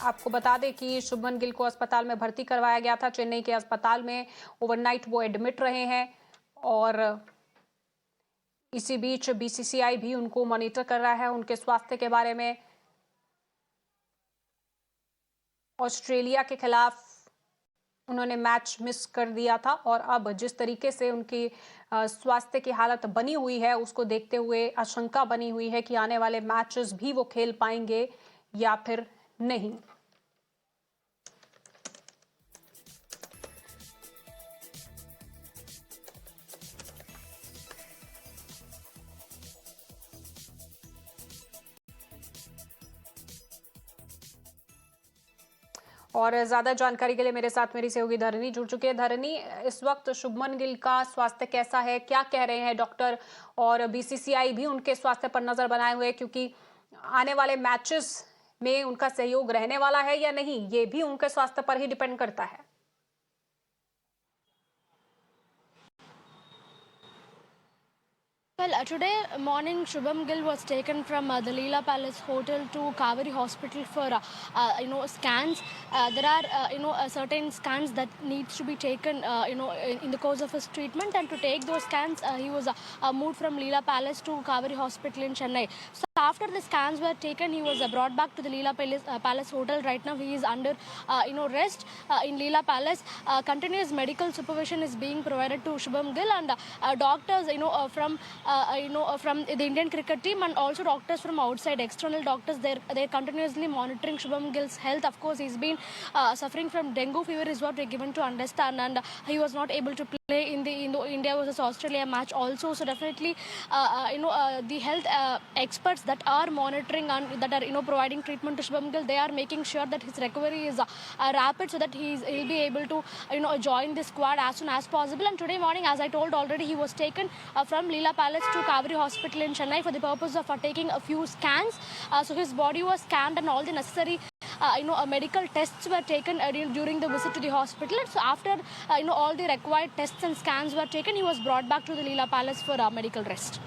आपको बता दें कि शुभमन गिल को अस्पताल में भर्ती करवाया गया था। चेन्नई के अस्पताल में ओवरनाइट वो एडमिट रहे हैं और इसी बीच बीसीसीआई भी उनको मॉनिटर कर रहा है उनके स्वास्थ्य के बारे में। ऑस्ट्रेलिया के खिलाफ उन्होंने मैच मिस कर दिया था और अब जिस तरीके से उनकी स्वास्थ्य की हालत बनी हुई है उसको देखते हुए आशंका बनी हुई है कि आने वाले मैचेस भी वो खेल पाएंगे या फिर नहीं। और ज्यादा जानकारी के लिए मेरे साथ मेरी सहयोगी धरनी जुड़ चुकी है। धरनी, इस वक्त शुभमन गिल का स्वास्थ्य कैसा है, क्या कह रहे हैं डॉक्टर, और बीसीसीआई भी उनके स्वास्थ्य पर नजर बनाए हुए, क्योंकि आने वाले मैचेस में उनका सहयोग रहने वाला है या नहीं, ये भी उनके स्वास्थ्य पर ही डिपेंड करता है। Well, today morning, Shubham Gill was taken from the Leela Palace Hotel to Kaveri Hospital for scans. There are certain scans that needs to be taken in the course of his treatment, and to take those scans, he was moved from Leela Palace to Kaveri Hospital in Chennai. So after the scans were taken, he was brought back to the Leela Palace Hotel. Right now, he is under rest in Leela Palace. Continuous medical supervision is being provided to Shubham Gill, and doctors from the Indian cricket team and also doctors from outside, external doctors, they're continuously monitoring Shubham Gill's health. Of course, he's been suffering from dengue fever is what we're given to understand, and he was not able to play in the India versus Australia match also. So definitely the health experts that are monitoring and that are providing treatment to Shubham Gill, they are making sure that his recovery is rapid, so that he'll be able to join the squad as soon as possible. And today morning, as I told already, he was taken from Leela Palace to Kaveri Hospital in Chennai for the purpose of taking a few scans. So his body was scanned and all the necessary medical tests were taken during the visit to the hospital. So after all the required tests and scans were taken, he was brought back to the Leela Palace for medical rest.